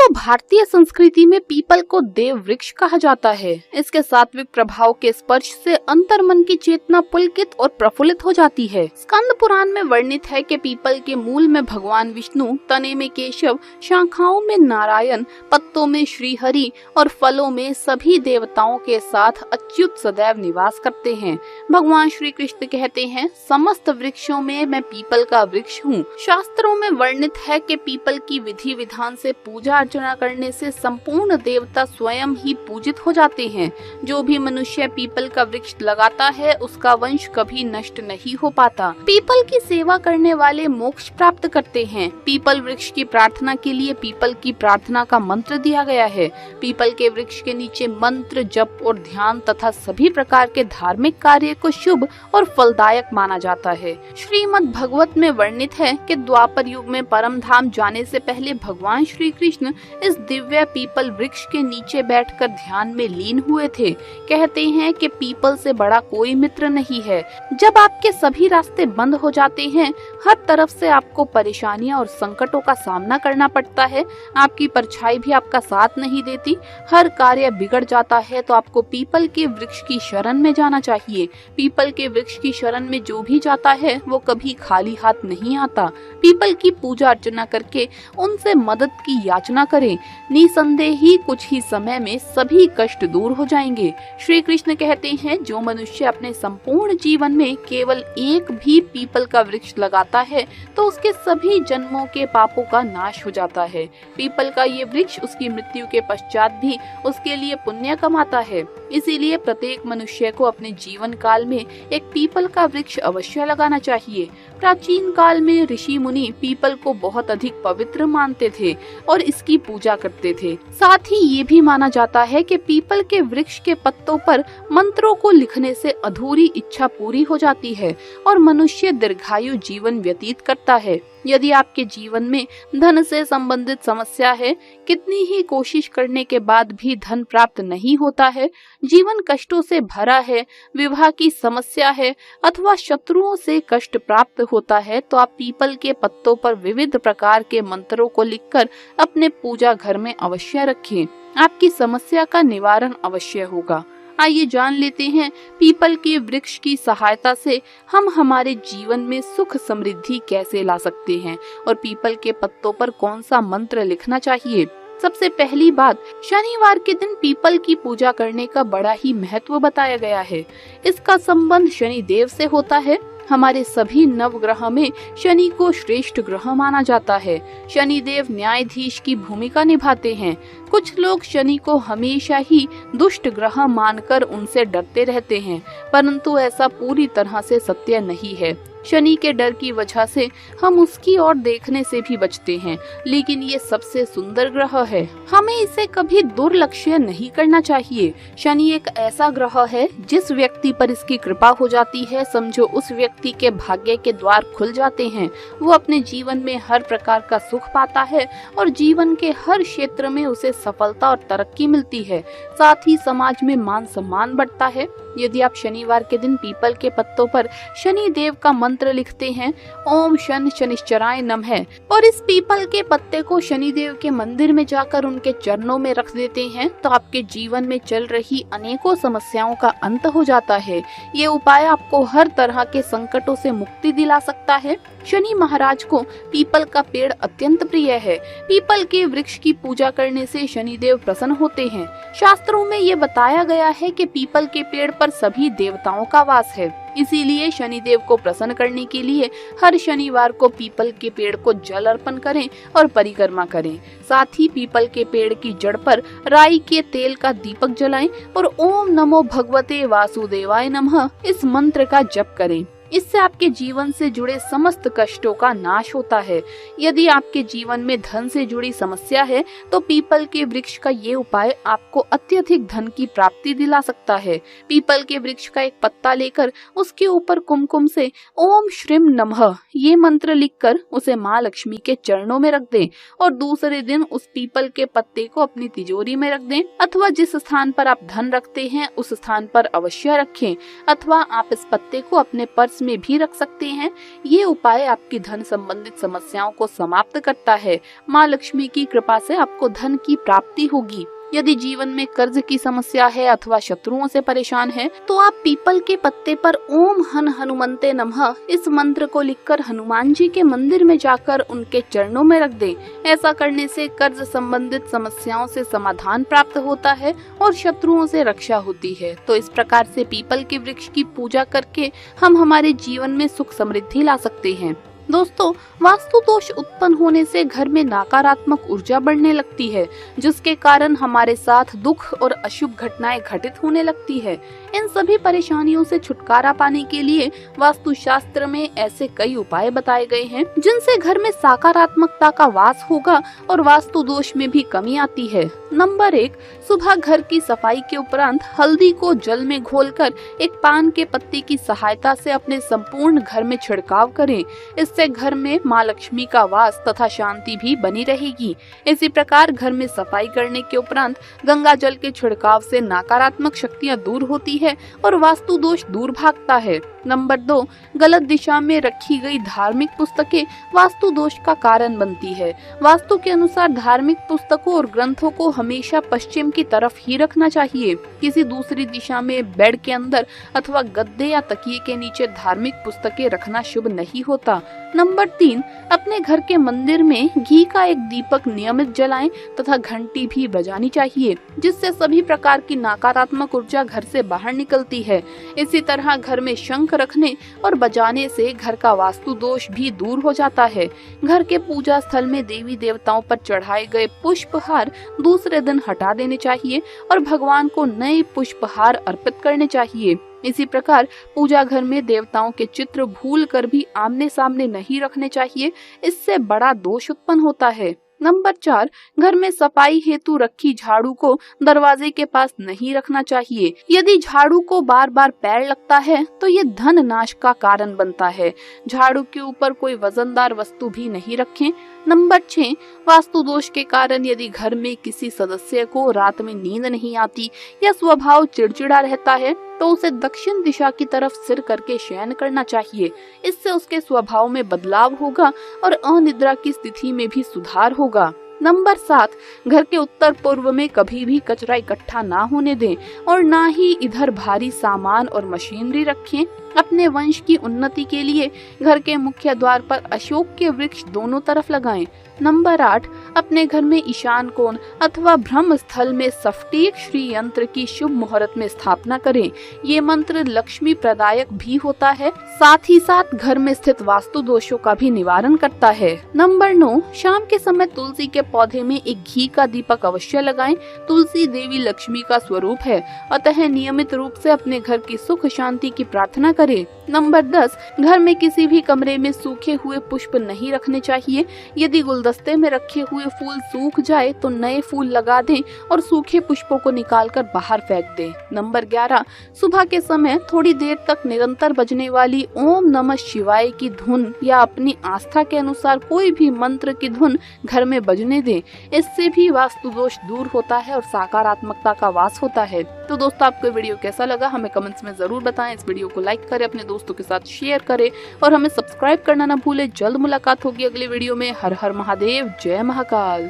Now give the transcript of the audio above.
दोस्तों, भारतीय संस्कृति में पीपल को देव वृक्ष कहा जाता है। इसके सात्विक प्रभाव के स्पर्श से अंतर्मन की चेतना पुलकित और प्रफुल्लित हो जाती है। स्कंद पुराण में वर्णित है कि पीपल के मूल में भगवान विष्णु, तने में केशव, शाखाओं में नारायण, पत्तों में श्री हरि और फलों में सभी देवताओं के साथ अच्युत सदैव निवास करते हैं। भगवान श्री कृष्ण कहते हैं, समस्त वृक्षों में मैं पीपल का वृक्ष हूँ। शास्त्रों में वर्णित है कि पीपल की विधि विधान से पूजा अर्चना करने से संपूर्ण देवता स्वयं ही पूजित हो जाते हैं। जो भी मनुष्य पीपल का वृक्ष लगाता है उसका वंश कभी नष्ट नहीं हो पाता। पीपल की सेवा करने वाले मोक्ष प्राप्त करते हैं। पीपल वृक्ष की प्रार्थना के लिए पीपल की प्रार्थना का मंत्र दिया गया है। पीपल के वृक्ष के नीचे मंत्र, जप और ध्यान तथा सभी प्रकार के धार्मिक कार्य को शुभ और फलदायक माना जाता है। श्रीमद् भागवत में वर्णित है कि द्वापर युग में परम धाम जाने से पहले भगवान श्री कृष्ण इस दिव्य पीपल वृक्ष के नीचे बैठकर ध्यान में लीन हुए थे। कहते हैं कि पीपल से बड़ा कोई मित्र नहीं है। जब आपके सभी रास्ते बंद हो जाते हैं, हर तरफ से आपको परेशानियां और संकटों का सामना करना पड़ता है, आपकी परछाई भी आपका साथ नहीं देती, हर कार्य बिगड़ जाता है, तो आपको पीपल के वृक्ष की शरण में जाना चाहिए। पीपल के वृक्ष की शरण में जो भी जाता है वो कभी खाली हाथ नहीं आता। पीपल की पूजा अर्चना करके उनसे मदद की याचना करें। निसंदेह ही कुछ ही समय में सभी कष्ट दूर हो जाएंगे। श्री कृष्ण कहते हैं, जो मनुष्य अपने संपूर्ण जीवन में केवल एक भी पीपल का वृक्ष लगाता है तो उसके सभी जन्मों के पापों का नाश हो जाता है। पीपल का ये वृक्ष उसकी मृत्यु के पश्चात भी उसके लिए पुण्य कमाता है। इसीलिए प्रत्येक मनुष्य को अपने जीवन काल में एक पीपल का वृक्ष अवश्य लगाना चाहिए। प्राचीन काल में ऋषि मुनि पीपल को बहुत अधिक पवित्र मानते थे और इसकी पूजा करते थे। साथ ही ये भी माना जाता है कि पीपल के वृक्ष के पत्तों पर मंत्रों को लिखने से अधूरी इच्छा पूरी हो जाती है और मनुष्य दीर्घायु जीवन व्यतीत करता है। यदि आपके जीवन में धन से संबंधित समस्या है, कितनी ही कोशिश करने के बाद भी धन प्राप्त नहीं होता है, जीवन कष्टों से भरा है, विवाह की समस्या है अथवा शत्रुओं से कष्ट प्राप्त होता है, तो आप पीपल के पत्तों पर विविध प्रकार के मंत्रों को लिखकर अपने पूजा घर में अवश्य रखें। आपकी समस्या का निवारण अवश्य होगा। आइए जान लेते हैं पीपल के वृक्ष की सहायता से हम हमारे जीवन में सुख समृद्धि कैसे ला सकते हैं और पीपल के पत्तों पर कौन सा मंत्र लिखना चाहिए। सबसे पहली बात, शनिवार के दिन पीपल की पूजा करने का बड़ा ही महत्व बताया गया है। इसका संबंध शनि देव से होता है। हमारे सभी नवग्रह में शनि को श्रेष्ठ ग्रह माना जाता है। शनि देव न्यायाधीश की भूमिका निभाते हैं। कुछ लोग शनि को हमेशा ही दुष्ट ग्रह मानकर उनसे डरते रहते हैं, परंतु ऐसा पूरी तरह से सत्य नहीं है। शनि के डर की वजह से हम उसकी ओर देखने से भी बचते हैं, लेकिन ये सबसे सुंदर ग्रह है, हमें इसे कभी दुर्लक्ष्य नहीं करना चाहिए। शनि एक ऐसा ग्रह है, जिस व्यक्ति पर इसकी कृपा हो जाती है, समझो उस व्यक्ति के भाग्य के द्वार खुल जाते हैं। वो अपने जीवन में हर प्रकार का सुख पाता है और जीवन के हर क्षेत्र में उसे सफलता और तरक्की मिलती है। साथ ही समाज में मान सम्मान बढ़ता है। यदि आप शनिवार के दिन पीपल के पत्तों पर शनि देव का मंत्र लिखते हैं, ओम शन शनिश्चराय नमः, और इस पीपल के पत्ते को शनि देव के मंदिर में जाकर उनके चरणों में रख देते हैं, तो आपके जीवन में चल रही अनेकों समस्याओं का अंत हो जाता है। ये उपाय आपको हर तरह के संकटों से मुक्ति दिला सकता है। शनि महाराज को पीपल का पेड़ अत्यंत प्रिय है। पीपल के वृक्ष की पूजा करने से शनि देव प्रसन्न होते हैं। शास्त्रों में ये बताया गया है कि पीपल के पेड़ पर सभी देवताओं का वास है। इसीलिए शनि देव को प्रसन्न करने के लिए हर शनिवार को पीपल के पेड़ को जल अर्पण करें और परिक्रमा करें। साथ ही पीपल के पेड़ की जड़ पर राई के तेल का दीपक जलाएं और ओम नमो भगवते वासुदेवाय नमः इस मंत्र का जप करें। इससे आपके जीवन से जुड़े समस्त कष्टों का नाश होता है। यदि आपके जीवन में धन से जुड़ी समस्या है, तो पीपल के वृक्ष का ये उपाय आपको अत्यधिक धन की प्राप्ति दिला सकता है। पीपल के वृक्ष का एक पत्ता लेकर उसके ऊपर कुमकुम से ओम श्रीम नमः ये मंत्र लिखकर उसे माँ लक्ष्मी के चरणों में रख दें और दूसरे दिन उस पीपल के पत्ते को अपनी तिजोरी में रख दें, अथवा जिस स्थान पर आप धन रखते हैं उस स्थान पर अवश्य रखें, अथवा आप इस पत्ते को अपने पर्स में भी रख सकते हैं। ये उपाय आपकी धन संबंधित समस्याओं को समाप्त करता है। माँ लक्ष्मी की कृपा से आपको धन की प्राप्ति होगी। यदि जीवन में कर्ज की समस्या है अथवा शत्रुओं से परेशान है तो आप पीपल के पत्ते पर ओम हन हनुमंते नमः इस मंत्र को लिखकर हनुमान जी के मंदिर में जाकर उनके चरणों में रख दें। ऐसा करने से कर्ज संबंधित समस्याओं से समाधान प्राप्त होता है और शत्रुओं से रक्षा होती है। तो इस प्रकार से पीपल के वृक्ष की पूजा करके हम हमारे जीवन में सुख समृद्धि ला सकते हैं। दोस्तों, वास्तु दोष उत्पन्न होने से घर में नकारात्मक ऊर्जा बढ़ने लगती है, जिसके कारण हमारे साथ दुख और अशुभ घटनाएं घटित होने लगती है। इन सभी परेशानियों से छुटकारा पाने के लिए वास्तु शास्त्र में ऐसे कई उपाय बताए गए हैं जिनसे घर में सकारात्मकता का वास होगा और वास्तु दोष में भी कमी आती है। नंबर 1, सुबह घर की सफाई के उपरांत हल्दी को जल में घोलकर एक पान के पत्ते की सहायता से अपने संपूर्ण घर में छिड़काव करें। इससे घर में माँ लक्ष्मी का वास तथा शांति भी बनी रहेगी। इसी प्रकार घर में सफाई करने के उपरांत गंगा जल के छिड़काव से नकारात्मक शक्तियाँ दूर होती है और वास्तु दोष दूर भागता है। नंबर 2, गलत दिशा में रखी गई धार्मिक पुस्तकें वास्तु दोष का कारण बनती है। वास्तु के अनुसार धार्मिक पुस्तकों और ग्रंथों को हमेशा पश्चिम की तरफ ही रखना चाहिए। किसी दूसरी दिशा में बेड के अंदर अथवा गद्दे या तकिए के नीचे धार्मिक पुस्तकें रखना शुभ नहीं होता। नंबर 3, अपने घर के मंदिर में घी का एक दीपक नियमित जलाएं तथा घंटी भी बजानी चाहिए, जिससे सभी प्रकार की नकारात्मक ऊर्जा घर से बाहर निकलती है। इसी तरह घर में शंख रखने और बजाने से घर का वास्तु दोष भी दूर हो जाता है। घर के पूजा स्थल में देवी देवताओं पर चढ़ाए गए पुष्पहार दूसरे दिन हटा देने चाहिए और भगवान को नए पुष्पहार अर्पित करने चाहिए। इसी प्रकार पूजा घर में देवताओं के चित्र भूल कर भी आमने सामने नहीं रखने चाहिए, इससे बड़ा दोष उत्पन्न होता है। नंबर 4, घर में सफाई हेतु रखी झाड़ू को दरवाजे के पास नहीं रखना चाहिए। यदि झाड़ू को बार बार पैर लगता है तो ये धन नाश का कारण बनता है। झाड़ू के ऊपर कोई वजनदार वस्तु भी नहीं रखें। नंबर 6, वास्तु दोष के कारण यदि घर में किसी सदस्य को रात में नींद नहीं आती या स्वभाव चिड़चिड़ा रहता है तो उसे दक्षिण दिशा की तरफ सिर करके शयन करना चाहिए। इससे उसके स्वभाव में बदलाव होगा और अनिद्रा की स्थिति में भी सुधार होगा। नंबर 7, घर के उत्तर पूर्व में कभी भी कचरा इकट्ठा ना होने दें और ना ही इधर भारी सामान और मशीनरी रखें। अपने वंश की उन्नति के लिए घर के मुख्य द्वार पर अशोक के वृक्ष दोनों तरफ लगाएं। नंबर 8, अपने घर में ईशान कोण अथवा ब्रह्म स्थल में सफ्टीक श्री यंत्र की शुभ मुहूर्त में स्थापना करें। ये मंत्र लक्ष्मी प्रदायक भी होता है, साथ ही साथ घर में स्थित वास्तु दोषों का भी निवारण करता है। नंबर 9, शाम के समय तुलसी के पौधे में एक घी का दीपक अवश्य लगाएं। तुलसी देवी लक्ष्मी का स्वरूप है, अतः नियमित रूप से अपने घर की सुख शांति की प्रार्थना करें। नंबर 10, घर में किसी भी कमरे में सूखे हुए पुष्प नहीं रखने चाहिए। यदि गुलदस्ते में रखे हुए फूल सूख जाए तो नए फूल लगा दें और सूखे पुष्पों को निकालकर बाहर फेंक दें। नंबर 11, सुबह के समय थोड़ी देर तक निरंतर बजने वाली ओम नमः शिवाय की धुन या अपनी आस्था के अनुसार कोई भी मंत्र की धुन घर में बजने दें। इससे भी वास्तु दोष दूर होता है और सकारात्मकता का वास होता है। तो दोस्तों, आपको वीडियो कैसा लगा हमें कमेंट्स में जरूर बताएं। इस वीडियो को लाइक करें, अपने दोस्तों के साथ शेयर करें और हमें सब्सक्राइब करना ना भूलें। जल्द मुलाकात होगी अगले वीडियो में। हर हर महादेव, जय महाकाल।